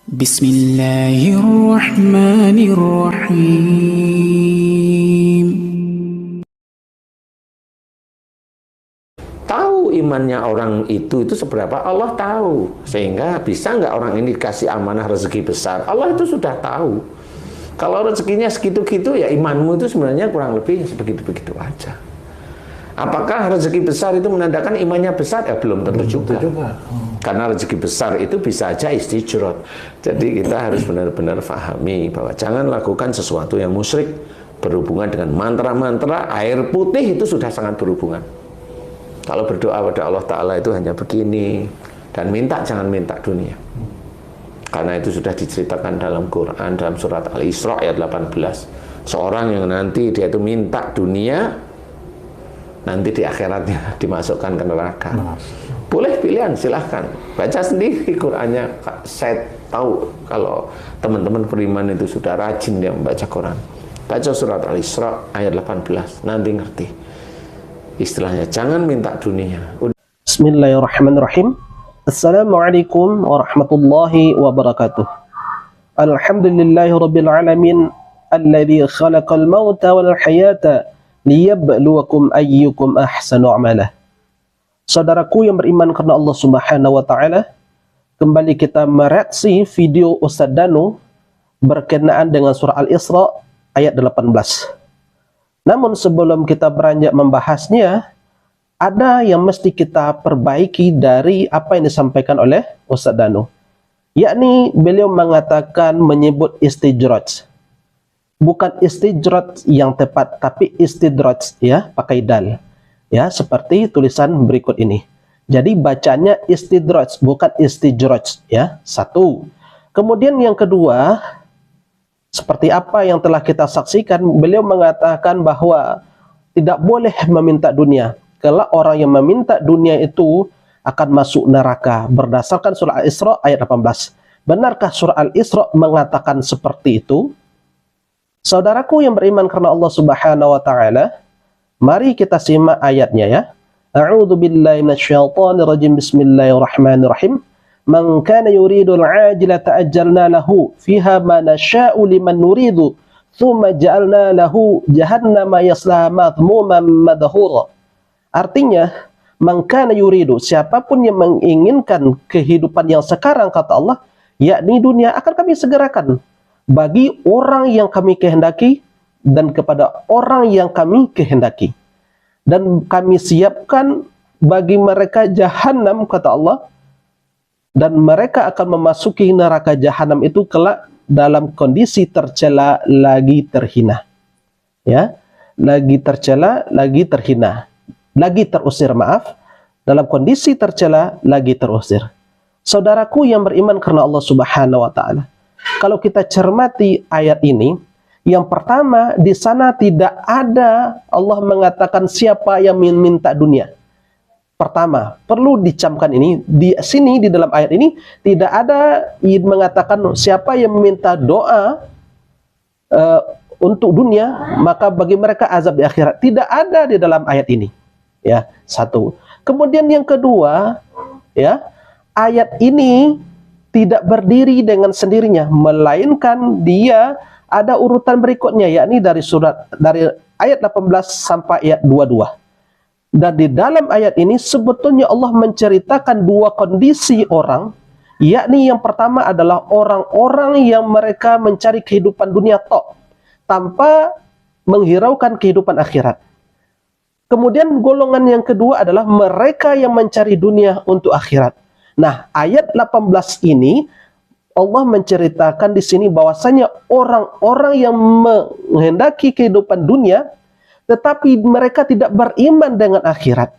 Bismillahirrahmanirrahim. Tahu imannya orang itu seberapa, Allah tahu. Sehingga bisa nggak orang ini dikasih amanah rezeki besar, Allah itu sudah tahu. Kalau rezekinya segitu-gitu, ya imanmu itu sebenarnya kurang lebih sebegitu-begitu aja. Apakah rezeki besar itu menandakan imannya besar? Ya belum tentu juga. Karena rezeki besar itu bisa aja istijrot. Jadi kita harus benar-benar pahami bahwa jangan lakukan sesuatu yang musyrik, berhubungan dengan mantra-mantra. Air putih itu sudah sangat berhubungan. Kalau berdoa pada Allah Ta'ala itu hanya begini. Dan minta, jangan minta dunia. Karena itu sudah diceritakan dalam Quran, dalam surat Al-Isra ayat 18. Seorang yang nanti dia itu minta dunia, nanti di akhiratnya dimasukkan ke neraka. Boleh pilihan, silahkan. Baca sendiri Qurannya. Saya tahu kalau teman-teman beriman itu sudah rajin dia membaca Quran. Baca surat Al-Isra ayat 18. Nanti ngerti. Istilahnya, jangan minta dunia. Bismillahirrahmanirrahim. Assalamualaikum warahmatullahi wabarakatuh. Alhamdulillahirabbil alamin alladzi khalaqal mauta wal hayata liyabluwakum ayyukum ahsanu amala. Saudaraku yang beriman karena Allah Subhanahu wa taala, kembali kita mereaksi video Ustaz Danu berkenaan dengan surah Al-Isra ayat 18. Namun sebelum kita beranjak membahasnya, ada yang mesti kita perbaiki dari apa yang disampaikan oleh Ustaz Danu. Yakni beliau mengatakan menyebut istijraj. Bukan istijraj yang tepat, tapi istidraj, ya, pakai dal. Ya, seperti tulisan berikut ini. Jadi bacanya istidraj, bukan istijraj, ya. Satu. Kemudian yang kedua, seperti apa yang telah kita saksikan, beliau mengatakan bahwa tidak boleh meminta dunia. Kalau orang yang meminta dunia itu akan masuk neraka berdasarkan surah Al-Isra ayat 18. Benarkah surah Al-Isra mengatakan seperti itu? Saudaraku yang beriman karena Allah Subhanahu wa taala, mari kita simak ayatnya, ya. A'udzu billahi minasyaitonir rajim. Bismillahirrahmanirrahim. Man kana yuridul ajilata ajjalna lahu fiha ma nasha'u liman nuridu thumma ja'alna lahu jahannama yaslaha madhmuman madhura. Artinya, man kana yuridu, siapapun yang menginginkan kehidupan yang sekarang, kata Allah, yakni dunia, akan kami segerakan bagi orang yang kami kehendaki dan kepada orang yang kami kehendaki. Dan kami siapkan bagi mereka jahanam, kata Allah, dan mereka akan memasuki neraka jahanam itu kelak dalam kondisi tercela lagi terhina. Ya, lagi tercela, lagi terhina, lagi terusir, maaf, dalam kondisi tercela lagi terusir. Saudaraku yang beriman karena Allah Subhanahu wa taala, kalau kita cermati ayat ini, yang pertama di sana tidak ada Allah mengatakan siapa yang meminta dunia. Pertama, perlu dicamkan ini, di sini di dalam ayat ini tidak ada mengatakan siapa yang meminta doa untuk dunia, maka bagi mereka azab di akhirat. Tidak ada di dalam ayat ini. Ya, satu. Kemudian yang kedua, ya, ayat ini tidak berdiri dengan sendirinya, melainkan dia ada urutan berikutnya, yakni dari ayat 18 sampai ayat 22. Dan di dalam ayat ini sebetulnya Allah menceritakan dua kondisi orang, yakni yang pertama adalah orang-orang yang mereka mencari kehidupan dunia tok, tanpa menghiraukan kehidupan akhirat. Kemudian golongan yang kedua adalah mereka yang mencari dunia untuk akhirat. Nah, ayat 18 ini Allah menceritakan di sini bahwasanya orang-orang yang menghendaki kehidupan dunia tetapi mereka tidak beriman dengan akhirat,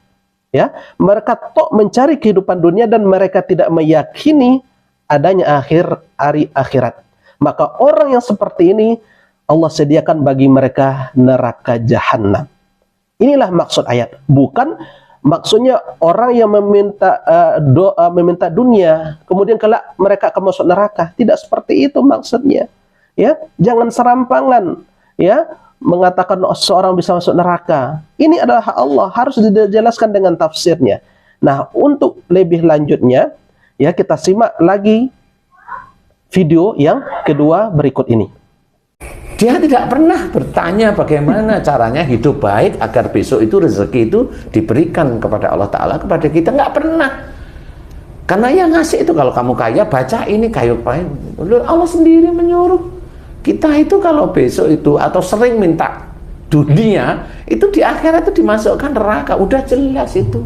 ya, mereka tok mencari kehidupan dunia dan mereka tidak meyakini adanya hari akhirat, maka orang yang seperti ini Allah sediakan bagi mereka neraka jahanam. Inilah maksud ayat, bukan maksudnya orang yang meminta meminta dunia kemudian kelak mereka akan masuk neraka. Tidak seperti itu maksudnya, ya. Jangan serampangan, ya, mengatakan seorang bisa masuk neraka. Ini adalah hak Allah, harus dijelaskan dengan tafsirnya. Nah, untuk lebih lanjutnya, ya, kita simak lagi video yang kedua berikut ini. Dia tidak pernah bertanya bagaimana caranya hidup baik agar besok itu rezeki itu diberikan kepada Allah Ta'ala kepada kita. Nggak pernah. Karena yang ngasih itu, kalau kamu kaya, baca ini kayu pain. Allah sendiri menyuruh. Kita itu kalau besok itu atau sering minta dunia, itu di akhirat itu dimasukkan neraka. Udah jelas itu.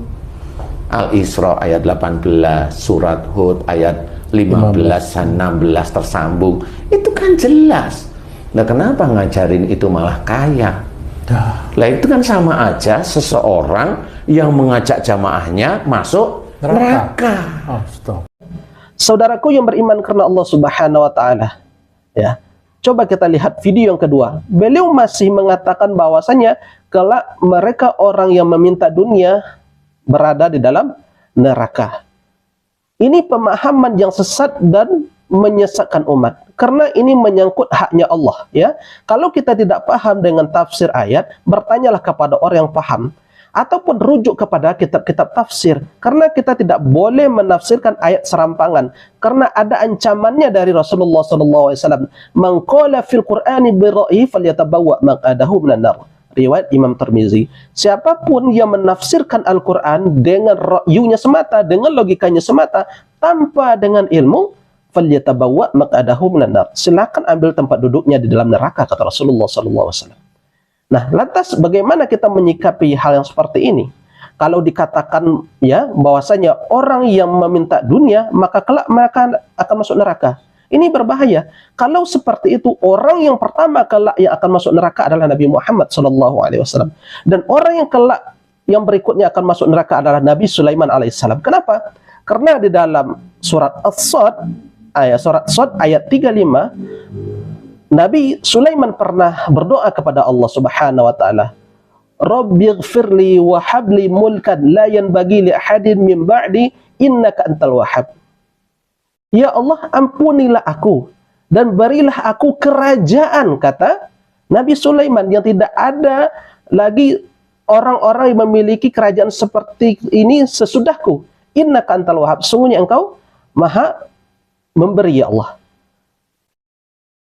Al-Isra ayat 18, surat Hud ayat 15 dan 16 tersambung. Itu kan jelas. Nah, kenapa ngajarin itu malah kaya? Lah itu kan sama aja seseorang yang mengajak jamaahnya masuk neraka. Oh, stop. Saudaraku yang beriman karena Allah Subhanahu wa taala, ya. Coba kita lihat video yang kedua. Beliau masih mengatakan bahwasanya kelak mereka orang yang meminta dunia berada di dalam neraka. Ini pemahaman yang sesat dan menyesatkan umat, karena ini menyangkut haknya Allah, ya. Kalau kita tidak paham dengan tafsir ayat, bertanyalah kepada orang yang paham ataupun rujuk kepada kitab-kitab tafsir, karena kita tidak boleh menafsirkan ayat serampangan, karena ada ancamannya dari Rasulullah SAW. Man qala fil Qur'ani bi ra'yi falyatabawwa maq'adahu minan nar. Riwayat Imam Tirmizi. Siapapun yang menafsirkan Al-Qur'an dengan ra'yunya semata, dengan logikanya semata, tanpa dengan ilmu, falyatabawwa maq'adahu minan nar. Silakan ambil tempat duduknya di dalam neraka, kata Rasulullah SAW. Nah, lantas bagaimana kita menyikapi hal yang seperti ini? Kalau dikatakan ya bahwasanya orang yang meminta dunia maka kelak mereka akan masuk neraka. Ini berbahaya. Kalau seperti itu, orang yang pertama kelak yang akan masuk neraka adalah Nabi Muhammad SAW. Dan orang yang kelak yang berikutnya akan masuk neraka adalah Nabi Sulaiman alaihissalam. Kenapa? Karena di dalam surat As-Sad, surat Sad ayat 35, Nabi Sulaiman pernah berdoa kepada Allah Subhanahu wa taala, Rabbighfirli wa habli mulkan la yanbaghi li ahadin min ba'di innaka antal wahhab. Ya Allah, ampunilah aku dan berilah aku kerajaan, kata Nabi Sulaiman, yang tidak ada lagi orang-orang yang memiliki kerajaan seperti ini sesudahku. Innaka antal wahhab, sungguhnya engkau maha memberi, ya Allah.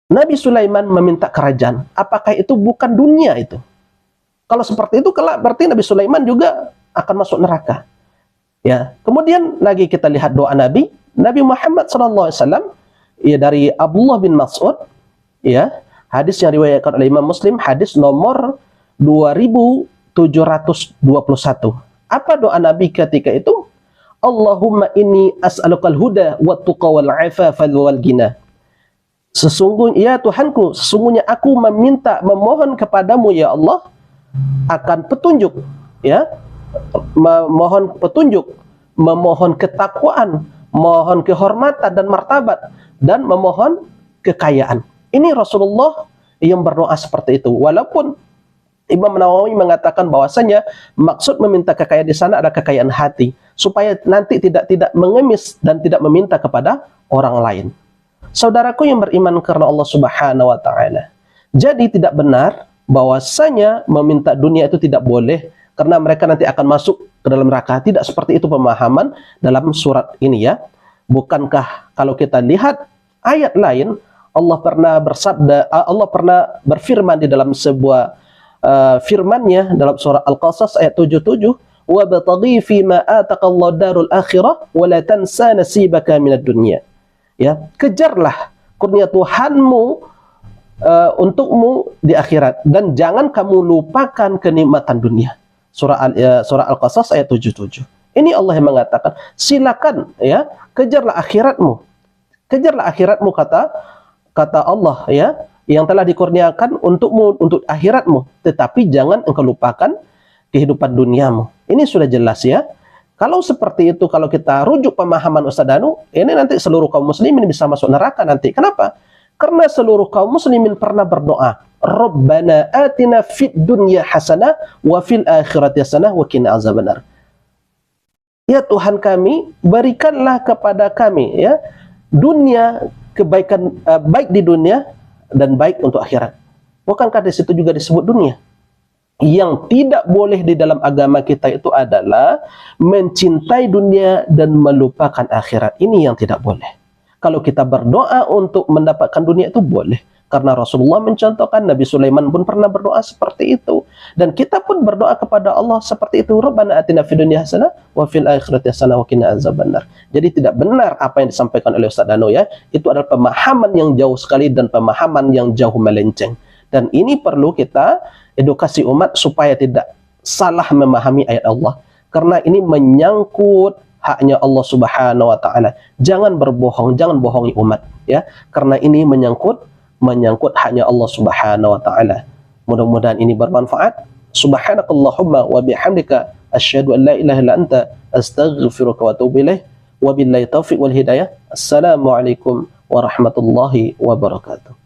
Nabi Sulaiman meminta kerajaan. Apakah itu bukan dunia itu? Kalau seperti itu, kelak berarti Nabi Sulaiman juga akan masuk neraka. Ya. Kemudian lagi kita lihat doa Nabi Muhammad SAW, ya, dari Abdullah bin Mas'ud, ya, hadis yang diriwayatkan oleh Imam Muslim, hadis nomor 2721. Apa doa Nabi ketika itu? Allahumma inni as'alukal huda wa tuqa wal afafa wal ghina. Sesungguhnya, ya Tuhanku, sesungguhnya aku memohon kepadamu, ya Allah, akan petunjuk, ya, memohon petunjuk, memohon ketakwaan, mohon kehormatan dan martabat, dan memohon kekayaan. Ini Rasulullah yang berdoa seperti itu. Walaupun Imam Nawawi mengatakan bahwasanya maksud meminta kekayaan di sana adalah kekayaan hati, supaya nanti tidak mengemis dan tidak meminta kepada orang lain. Saudaraku yang beriman karena Allah Subhanahu wa taala. Jadi tidak benar bahwasanya meminta dunia itu tidak boleh karena mereka nanti akan masuk ke dalam neraka. Tidak seperti itu pemahaman dalam surat ini, ya. Bukankah kalau kita lihat ayat lain, Allah pernah bersabda, Allah pernah berfirman di dalam sebuah firman-Nya dalam surah Al-Qasas ayat 77, wa bataghi fi ma ataqallahu darul akhirah wa la tansa nasibaka minad dunya. Ya, kejarlah kurnia Tuhanmu untukmu di akhirat dan jangan kamu lupakan kenikmatan dunia. Surah Al-Qasas ayat 77. Ini Allah yang mengatakan, silakan, ya, kejarlah akhiratmu. Kejarlah akhiratmu, kata Allah, ya, yang telah dikurniakan untukmu, untuk akhiratmu, tetapi jangan engkau lupakan kehidupan duniamu. Ini sudah jelas, ya. Kalau seperti itu, kalau kita rujuk pemahaman Ustaz Danu, ini nanti seluruh kaum muslimin bisa masuk neraka nanti. Kenapa? Karena seluruh kaum muslimin pernah berdoa, Rabbana atina fid dunya hasanah wa fil akhirati hasanah wa qina azabannar. Ya Tuhan kami, berikanlah kepada kami, ya, dunia kebaikan, baik di dunia dan baik untuk akhirat. Bukankah di situ juga disebut dunia? Yang tidak boleh di dalam agama kita itu adalah mencintai dunia dan melupakan akhirat. Ini yang tidak boleh. Kalau kita berdoa untuk mendapatkan dunia itu boleh. Karena Rasulullah mencontohkan, Nabi Sulaiman pun pernah berdoa seperti itu. Dan kita pun berdoa kepada Allah seperti itu. Rabbana atina fid dunya hasanah wa fil akhirati hasanah wa qina azabannar. Jadi tidak benar apa yang disampaikan oleh Ustaz Dano ya. Itu adalah pemahaman yang jauh sekali dan pemahaman yang jauh melenceng. Dan ini perlu kita edukasi umat supaya tidak salah memahami ayat Allah. Karena ini menyangkut haknya Allah Subhanahu wa taala. Jangan berbohong, jangan bohongi umat ya. Karena ini menyangkut haknya Allah Subhanahu wa taala. Mudah-mudahan ini bermanfaat. Subhanakallahumma wa bihamdika asyhadu an la ilaha illa anta astaghfiruka wa atubu ilaik. Wabillahi taufiq wal hidayah. Assalamualaikum warahmatullahi wabarakatuh.